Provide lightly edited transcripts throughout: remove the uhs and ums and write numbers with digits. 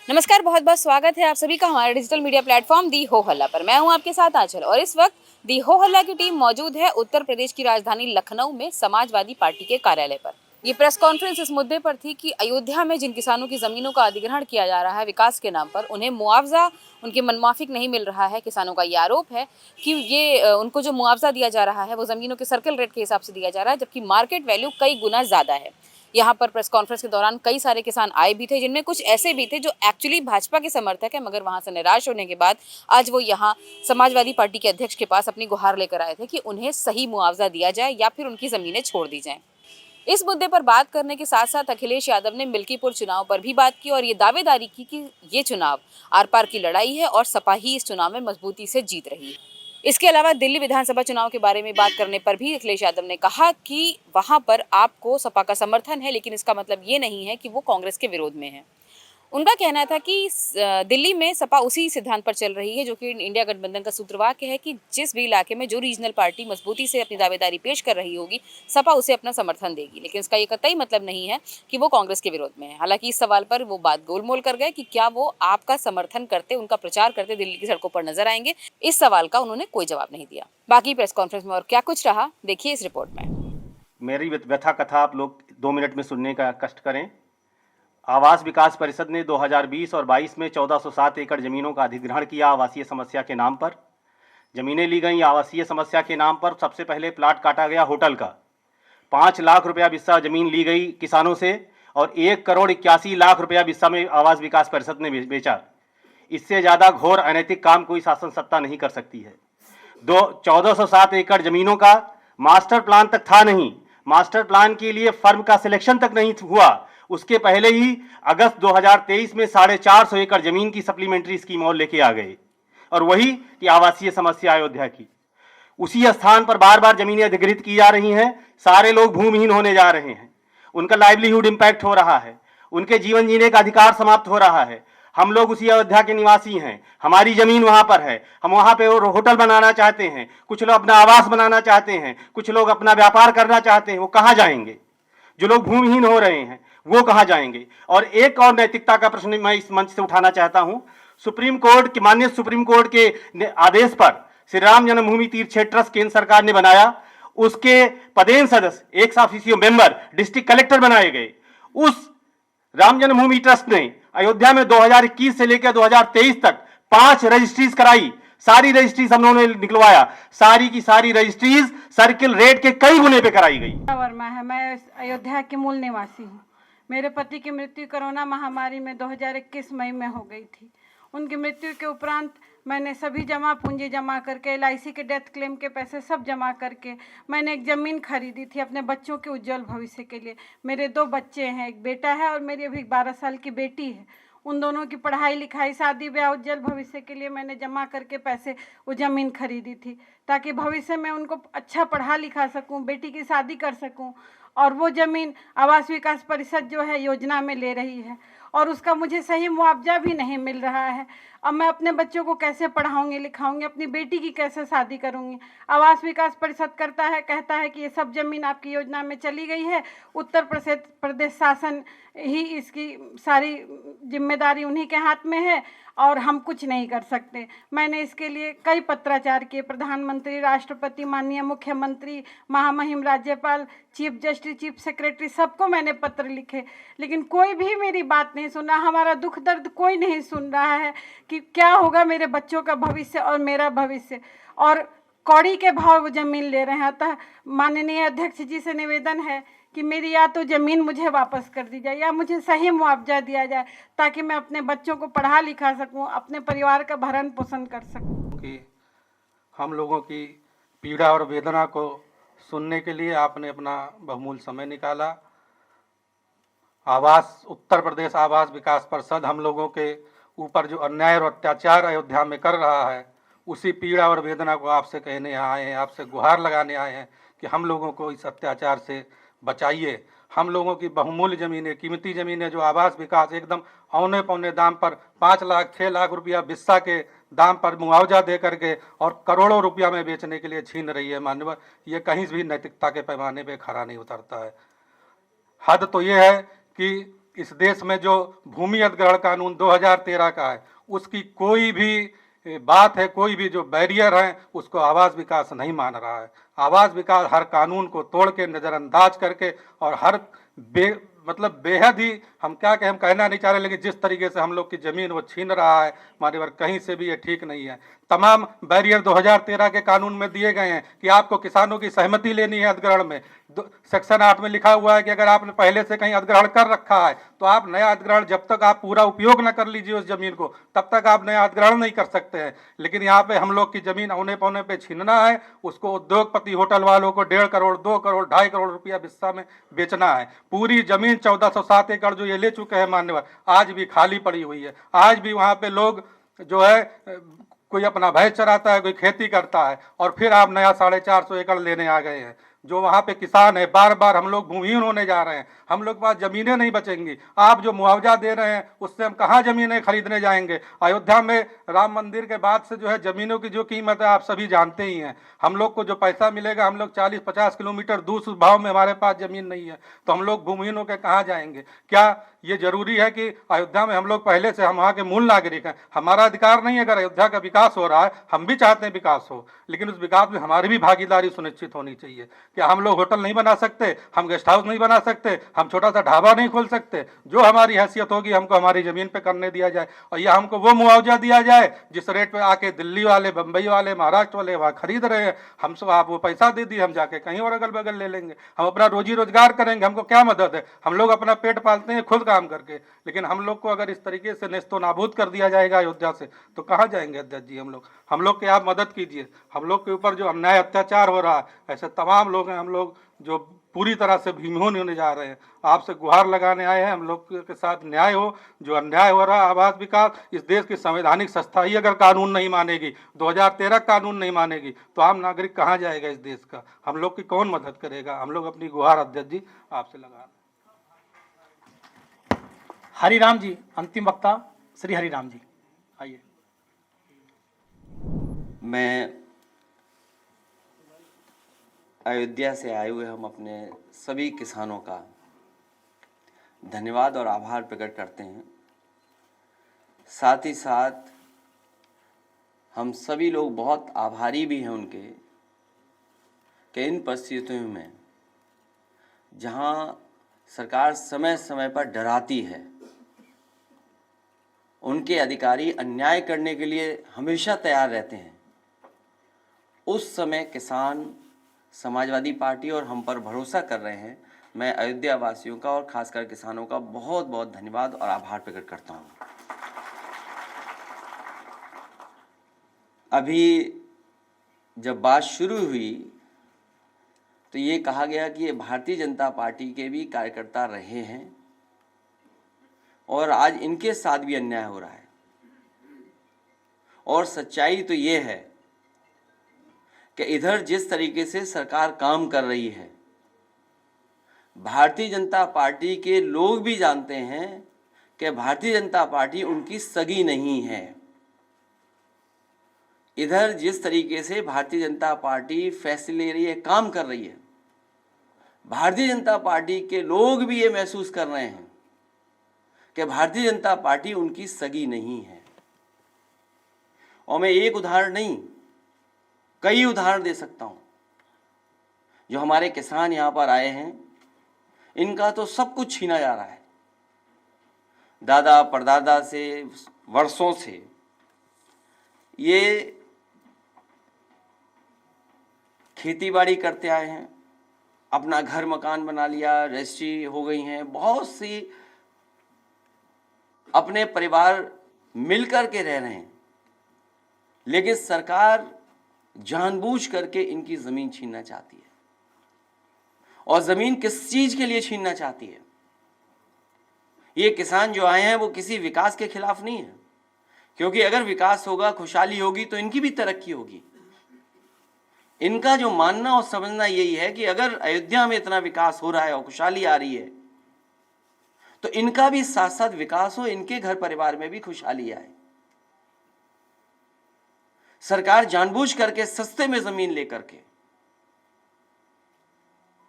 नमस्कार, बहुत बहुत स्वागत है आप सभी का हमारे डिजिटल मीडिया प्लेटफॉर्म दी हो हल्ला पर। मैं हूं आपके साथ आंचल और इस वक्त दी हो हल्ला की टीम मौजूद है उत्तर प्रदेश की राजधानी लखनऊ में समाजवादी पार्टी के कार्यालय पर। ये प्रेस कॉन्फ्रेंस इस मुद्दे पर थी कि अयोध्या में जिन किसानों की जमीनों का अधिग्रहण किया जा रहा है विकास के नाम पर, उन्हें मुआवजा उनके मनमाफिक नहीं मिल रहा है। किसानों का ये आरोप है कि उनको जो मुआवजा दिया जा रहा है वो जमीनों के सर्कल रेट के हिसाब से दिया जा रहा है, जबकि मार्केट वैल्यू कई गुना ज्यादा है। यहाँ पर प्रेस कॉन्फ्रेंस के दौरान कई सारे किसान आए भी थे, जिनमें कुछ ऐसे भी थे जो एक्चुअली भाजपा के समर्थक हैं, मगर वहां से निराश होने के बाद आज वो यहाँ समाजवादी पार्टी के अध्यक्ष के पास अपनी गुहार लेकर आए थे कि उन्हें सही मुआवजा दिया जाए या फिर उनकी जमीनें छोड़ दी जाएं। इस मुद्दे पर बात करने के साथ साथ अखिलेश यादव ने मिल्कीपुर चुनाव पर भी बात की और ये दावेदारी की कि ये चुनाव आर पार की लड़ाई है और सपा ही इस चुनाव में मजबूती से जीत रही है। इसके अलावा दिल्ली विधानसभा चुनाव के बारे में बात करने पर भी अखिलेश यादव ने कहा कि वहां पर आपको सपा का समर्थन है, लेकिन इसका मतलब ये नहीं है कि वो कांग्रेस के विरोध में है। उनका कहना था कि दिल्ली में सपा उसी सिद्धांत पर चल रही है जो कि इंडिया गठबंधन का सूत्रवाक्य है कि जिस भी इलाके में जो रीजनल पार्टी मजबूती से अपनी दावेदारी पेश कर रही होगी, सपा उसे अपना समर्थन देगी। लेकिन इसका ये कतई मतलब नहीं है कि वो कांग्रेस के विरोध में है। हालांकि इस सवाल पर वो बात गोलमोल कर गए कि क्या वो आपका समर्थन करते, उनका प्रचार करते दिल्ली की सड़कों पर नजर आएंगे। इस सवाल का उन्होंने कोई जवाब नहीं दिया। बाकी प्रेस कॉन्फ्रेंस में और क्या कुछ रहा, देखिए इस रिपोर्ट में। मेरी व्यथा कथा आप लोग 2 मिनट में सुनने का कष्ट करें। आवास विकास परिषद ने 2020 और 22 में 1407 एकड़ जमीनों का अधिग्रहण किया आवासीय समस्या के नाम पर। जमीनें ली गई आवासीय समस्या के नाम पर। सबसे पहले प्लाट काटा गया होटल का। 5 लाख रुपया बिस्सा जमीन ली गई किसानों से और 1,81,00,000 रुपया बिस्सा में आवास विकास परिषद ने बेचा। इससे ज़्यादा घोर अनैतिक काम कोई शासन सत्ता नहीं कर सकती है। 1407 एकड़ जमीनों का मास्टर प्लान तक था नहीं। मास्टर प्लान के लिए फर्म का सिलेक्शन तक नहीं हुआ। उसके पहले ही अगस्त 2023 में 450 एकड़ जमीन की सप्लीमेंट्री स्कीम और लेके आ गए, और वही कि आवासीय समस्या अयोध्या की। उसी स्थान पर बार बार जमीनें अधिग्रहित की जा रही हैं। सारे लोग भूमिहीन होने जा रहे हैं। उनका लाइवलीहुड इंपैक्ट हो रहा है। उनके जीवन जीने का अधिकार समाप्त हो रहा है। हम लोग उसी अयोध्या के निवासी हैं। हमारी जमीन वहां पर है। हम वहां पे होटल बनाना चाहते हैं। कुछ लोग अपना आवास बनाना चाहते हैं। कुछ लोग अपना व्यापार करना चाहते हैं। वो कहाँ जाएंगे? जो लोग भूमिहीन हो रहे हैं वो कहाँ जाएंगे? और एक और नैतिकता का प्रश्न मैं इस मंच से उठाना चाहता हूं। माननीय सुप्रीम कोर्ट के आदेश पर श्री राम जन्मभूमि तीर्थ क्षेत्र ट्रस्ट केंद्र सरकार ने बनाया। उसके पदेन सदस्य ex officio member district collector बनाए गए। उस राम जन्मभूमि ट्रस्ट ने अयोध्या में 2021 से लेकर 2023 तक 5 रजिस्ट्रीज कराई। सारी रजिस्ट्रीज हम लोगों ने निकलवाया। सारी की सारी रजिस्ट्रीज सर्किल रेट के कई गुने पे कराई गई। वर्मा है, मैं अयोध्या की मूल निवासी हूँ। मेरे पति की मृत्यु कोरोना महामारी में 2021 मई में हो गई थी। उनकी मृत्यु के उपरांत मैंने सभी जमा पूंजी जमा करके, LIC के डेथ क्लेम के पैसे सब जमा करके मैंने एक ज़मीन खरीदी थी अपने बच्चों के उज्जवल भविष्य के लिए। मेरे 2 बच्चे हैं, एक बेटा है और मेरी अभी 12 साल की बेटी है। उन दोनों की पढ़ाई लिखाई, शादी ब्याह, उज्जवल भविष्य के लिए मैंने जमा करके पैसे वो ज़मीन खरीदी थी, ताकि भविष्य में उनको अच्छा पढ़ा लिखा सकूं, बेटी की शादी कर सकूं। और वो ज़मीन आवास विकास परिषद जो है योजना में ले रही है और उसका मुझे सही मुआवजा भी नहीं मिल रहा है। अब मैं अपने बच्चों को कैसे पढ़ाऊंगी लिखाऊंगी, अपनी बेटी की कैसे शादी करूंगी? आवास विकास परिषद कहता है कि ये सब जमीन आपकी योजना में चली गई है, उत्तर प्रदेश शासन ही इसकी सारी जिम्मेदारी उन्हीं के हाथ में है और हम कुछ नहीं कर सकते। मैंने इसके लिए कई पत्राचार किए, प्रधानमंत्री, राष्ट्रपति, माननीय मुख्यमंत्री, महामहिम राज्यपाल, चीफ जस्टिस, चीफ सेक्रेटरी, सबको मैंने पत्र लिखे, लेकिन कोई भी मेरी बात नहीं सुना। हमारा दुख दर्द कोई नहीं सुन रहा है कि क्या होगा मेरे बच्चों का भविष्य और मेरा भविष्य। और कौड़ी के भाव वो जमीन ले रहे हैं। अतः माननीय अध्यक्ष जी से निवेदन है कि मेरी या तो ज़मीन मुझे वापस कर दी जाए या मुझे सही मुआवजा दिया जाए, ताकि मैं अपने बच्चों को पढ़ा लिखा सकूं, अपने परिवार का भरण पोषण कर सकूं। कि हम लोगों की पीड़ा और वेदना को सुनने के लिए आपने अपना बहुमूल्य समय निकाला। उत्तर प्रदेश आवास विकास परिषद हम लोगों के ऊपर जो अन्याय और अत्याचार अयोध्या में कर रहा है, उसी पीड़ा और वेदना को आपसे कहने आए हैं, आपसे गुहार लगाने आए हैं कि हम लोगों को इस अत्याचार से बचाइए। हम लोगों की बहुमूल्य ज़मीनें, कीमती ज़मीनें जो आवास विकास एकदम औने पौने दाम पर 5 लाख 6 लाख रुपया बिस्सा के दाम पर मुआवजा दे करके और करोड़ों रुपया में बेचने के लिए छीन रही है माननीय, ये कहीं भी नैतिकता के पैमाने पे खरा नहीं उतरता है। हद तो ये है कि इस देश में जो भूमि अधिग्रहण कानून 2013 का है, उसकी कोई भी बात है, कोई भी जो बैरियर है, उसको आवास विकास नहीं मान रहा है। आवास विकास हर कानून को तोड़ के, नज़रअंदाज करके, और हर मतलब बेहद ही, हम क्या कहें, हम कहना नहीं चाह रहे, लेकिन जिस तरीके से हम लोग की ज़मीन वो छीन रहा है मान्यवर, कहीं से भी ये ठीक नहीं है। तमाम बैरियर 2013 के कानून में दिए गए हैं कि आपको किसानों की सहमति लेनी है अधिग्रहण में। सेक्शन 8 में लिखा हुआ है कि अगर आपने पहले से कहीं अधिग्रहण कर रखा है तो आप नया अधिग्रहण, जब तक आप पूरा उपयोग न कर लीजिए उस जमीन को, तब तक आप नया अधिग्रहण नहीं कर सकते हैं। लेकिन यहाँ पे हम लोग की जमीन औने पौने पे छीनना है, उसको उद्योगपति होटल वालों को 1.5 करोड़, 2 करोड़, 2.5 करोड़ रुपया बिस्सा में बेचना है। पूरी जमीन 1407 एकड़ जो ये ले चुके हैं मान्यवर, आज भी खाली पड़ी हुई है। आज भी वहाँ पे लोग जो है, कोई अपना भैंस चराता है, कोई खेती करता है, और फिर आप नया 450 एकड़ लेने आ गए हैं। जो वहाँ पे किसान है, बार बार हम लोग भूमिहीन होने जा रहे हैं, हम लोग के पास ज़मीनें नहीं बचेंगी। आप जो मुआवजा दे रहे हैं उससे हम कहाँ ज़मीनें खरीदने जाएंगे। अयोध्या में राम मंदिर के बाद से जो है ज़मीनों की जो कीमत है आप सभी जानते ही हैं। हम लोग को जो पैसा मिलेगा, हम लोग 40-50 किलोमीटर दूर, उस भाव में हमारे पास ज़मीन नहीं है, तो हम लोग भूमिहीन होकर कहाँ जाएंगे। क्या ये जरूरी है कि अयोध्या में हम लोग पहले से, हम वहाँ के मूल नागरिक हैं, हमारा अधिकार नहीं है? अगर अयोध्या का विकास हो रहा है, हम भी चाहते हैं विकास हो, लेकिन उस विकास में हमारी भी भागीदारी सुनिश्चित होनी चाहिए। क्या हम लोग होटल नहीं बना सकते, हम गेस्ट हाउस नहीं बना सकते, हम छोटा सा ढाबा नहीं खोल सकते? जो हमारी हैसियत होगी हमको हमारी ज़मीन पे करने दिया जाए, और या हमको वो मुआवजा दिया जाए जिस रेट पे आके दिल्ली वाले, बम्बई वाले, महाराष्ट्र वाले वहाँ खरीद रहे हैं। हम सब, आप वो पैसा दे दिए, हम जाके कहीं और अगल बगल ले लेंगे, हम अपना रोजी रोजगार करेंगे, हमको क्या मदद है? हम लोग अपना पेट पालते हैं खुद काम करके। लेकिन हम लोग को अगर इस तरीके से नेस्तो नाबूद कर दिया जाएगा अयोध्या से, तो कहाँ जाएंगे अध्यक्ष जी? हम लोग की आप मदद कीजिए। हम लोग के ऊपर जो अन्याय अत्याचार हो रहा है, ऐसे तमाम लोग हैं हम लोग जो पूरी तरह से भीमहीन होने जा रहे हैं। आपसे गुहार लगाने आए हैं, हम लोग के साथ न्याय हो। जो अन्याय हो रहा है आवास विकास, इस देश की संवैधानिक संस्था ही अगर कानून नहीं मानेगी, 2013 कानून नहीं मानेगी, तो आम नागरिक कहाँ जाएगा इस देश का? हम लोग की कौन मदद करेगा? हम लोग अपनी गुहार अध्यक्ष जी आपसे लगा रहे हैं। हरिराम जी, अंतिम वक्ता श्री हरिराम जी, आइए। मैं अयोध्या से आए हुए हम अपने सभी किसानों का धन्यवाद और आभार प्रकट करते हैं। साथ ही साथ हम सभी लोग बहुत आभारी भी हैं उनके कि इन परिस्थितियों में जहां सरकार समय समय पर डराती है, उनके अधिकारी अन्याय करने के लिए हमेशा तैयार रहते हैं। उस समय किसान, समाजवादी पार्टी और हम पर भरोसा कर रहे हैं। मैं अयोध्या वासियों का और खासकर किसानों का बहुत बहुत धन्यवाद और आभार प्रकट करता हूं। अभी जब बात शुरू हुई तो ये कहा गया कि ये भारतीय जनता पार्टी के भी कार्यकर्ता रहे हैं और आज इनके साथ भी अन्याय हो रहा है। और सच्चाई तो ये है कि इधर जिस तरीके से सरकार काम कर रही है, भारतीय जनता पार्टी के लोग भी जानते हैं कि भारतीय जनता पार्टी उनकी सगी नहीं है। इधर जिस तरीके से भारतीय जनता पार्टी फैसले ले रही है, काम कर रही है, भारतीय जनता पार्टी के लोग भी ये महसूस कर रहे हैं कि भारतीय जनता पार्टी उनकी सगी नहीं है। और मैं एक उदाहरण नहीं, कई उदाहरण दे सकता हूं। जो हमारे किसान यहां पर आए हैं, इनका तो सब कुछ छीना जा रहा है। दादा परदादा से वर्षों से ये खेती बाड़ी करते आए हैं, अपना घर मकान बना लिया, रजिस्ट्री हो गई हैं, बहुत सी अपने परिवार मिलकर के रह रहे हैं। लेकिन सरकार जानबूझ करके इनकी ज़मीन छीनना चाहती है। और ज़मीन किस चीज़ के लिए छीनना चाहती है? ये किसान जो आए हैं वो किसी विकास के खिलाफ नहीं है, क्योंकि अगर विकास होगा, खुशहाली होगी, तो इनकी भी तरक्की होगी। इनका जो मानना और समझना यही है कि अगर अयोध्या में इतना विकास हो रहा है और खुशहाली आ रही है, तो इनका भी साथ साथ विकास हो, इनके घर परिवार में भी खुशहाली आए। सरकार जानबूझ करके सस्ते में जमीन लेकर के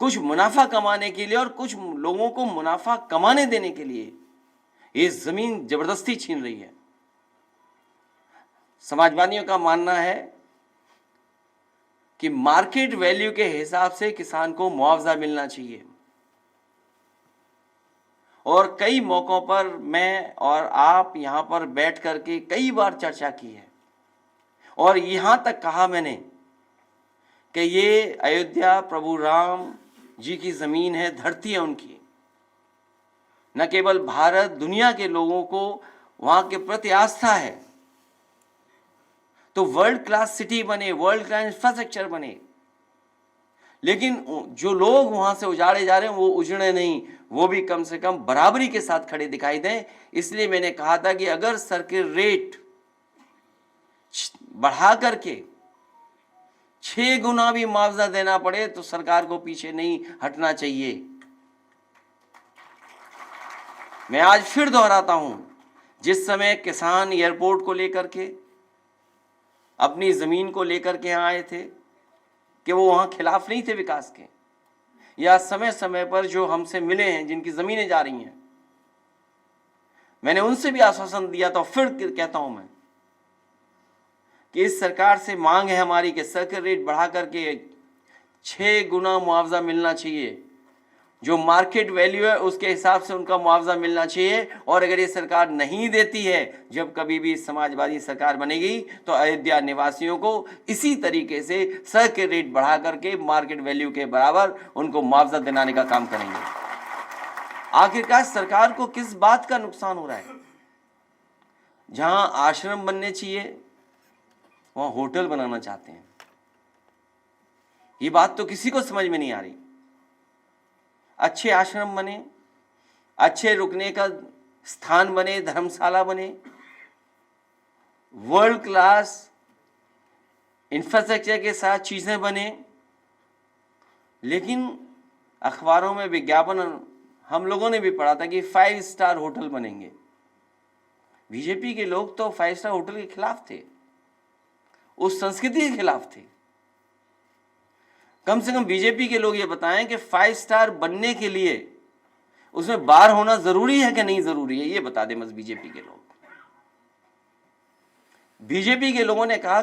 कुछ मुनाफा कमाने के लिए और कुछ लोगों को मुनाफा कमाने देने के लिए ये जमीन जबरदस्ती छीन रही है। समाजवादियों का मानना है कि मार्केट वैल्यू के हिसाब से किसान को मुआवजा मिलना चाहिए, और कई मौकों पर मैं और आप यहां पर बैठ करके कई बार चर्चा की है, और यहां तक कहा मैंने कि ये अयोध्या प्रभु राम जी की जमीन है, धरती है उनकी। न केवल भारत, दुनिया के लोगों को वहां के प्रति आस्था है, तो वर्ल्ड क्लास सिटी बने, वर्ल्ड क्लास इंफ्रास्ट्रक्चर बने, लेकिन जो लोग वहां से उजाड़े जा रहे हैं वो उजड़े नहीं, वो भी कम से कम बराबरी के साथ खड़े दिखाई दें। इसलिए मैंने कहा था कि अगर सर्किट रेट बढ़ा करके 6 गुना भी मुआवजा देना पड़े तो सरकार को पीछे नहीं हटना चाहिए। मैं आज फिर दोहराता हूं, जिस समय किसान एयरपोर्ट को लेकर के, अपनी जमीन को लेकर के यहां आए थे, कि वो वहां खिलाफ नहीं थे विकास के, या समय समय पर जो हमसे मिले हैं, जिनकी जमीनें जा रही हैं, मैंने उनसे भी आश्वासन दिया था। फिर कहता हूं मैं कि इस सरकार से मांग है हमारी कि सर्किट रेट बढ़ा करके 6 गुना मुआवजा मिलना चाहिए, जो मार्केट वैल्यू है उसके हिसाब से उनका मुआवजा मिलना चाहिए। और अगर ये सरकार नहीं देती है, जब कभी भी समाजवादी सरकार बनेगी तो अयोध्या निवासियों को इसी तरीके से सर्किट रेट बढ़ा करके मार्केट वैल्यू के बराबर उनको मुआवजा दिलाने का काम करेंगे। आखिरकार सरकार को किस बात का नुकसान हो रहा है? जहां आश्रम बनने चाहिए वहां होटल बनाना चाहते हैं। ये बात तो किसी को समझ में नहीं आ रही। अच्छे आश्रम बने, अच्छे रुकने का स्थान बने, धर्मशाला बने, वर्ल्ड क्लास इंफ्रास्ट्रक्चर के साथ चीजें बने, लेकिन अखबारों में विज्ञापन हम लोगों ने भी पढ़ा था कि 5 स्टार होटल बनेंगे। बीजेपी के लोग तो 5 स्टार होटल के खिलाफ थे, उस संस्कृति के खिलाफ थे। कम से कम बीजेपी के लोग ये बताएं कि 5 स्टार बनने के लिए उसमें बार होना जरूरी है कि नहीं जरूरी है, ये बता दें बस बीजेपी के लोग। बीजेपी के लोगों ने कहा,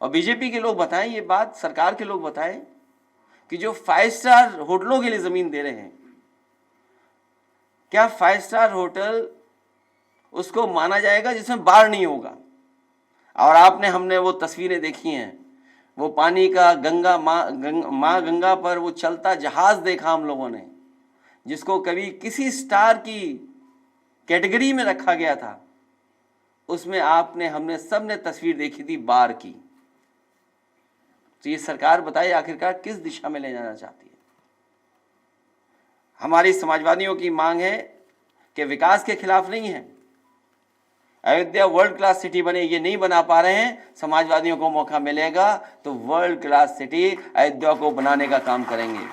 और बीजेपी के लोग बताएं ये बात, सरकार के लोग बताएं कि जो 5 स्टार होटलों के लिए जमीन दे रहे हैं, क्या 5 स्टार होटल उसको माना जाएगा जिसमें बार नहीं होगा? और हमने वो तस्वीरें देखी हैं, वो पानी का गंगा माँ गंगा पर वो चलता जहाज देखा हम लोगों ने, जिसको कभी किसी स्टार की कैटेगरी में रखा गया था, उसमें हमने सबने तस्वीर देखी थी बार की। तो ये सरकार बताइए आखिरकार किस दिशा में ले जाना चाहती है? हमारी समाजवादियों की मांग है कि विकास के खिलाफ नहीं है, अयोध्या वर्ल्ड क्लास सिटी बने, ये नहीं बना पा रहे हैं, समाजवादियों को मौका मिलेगा तो वर्ल्ड क्लास सिटी अयोध्या को बनाने का काम करेंगे।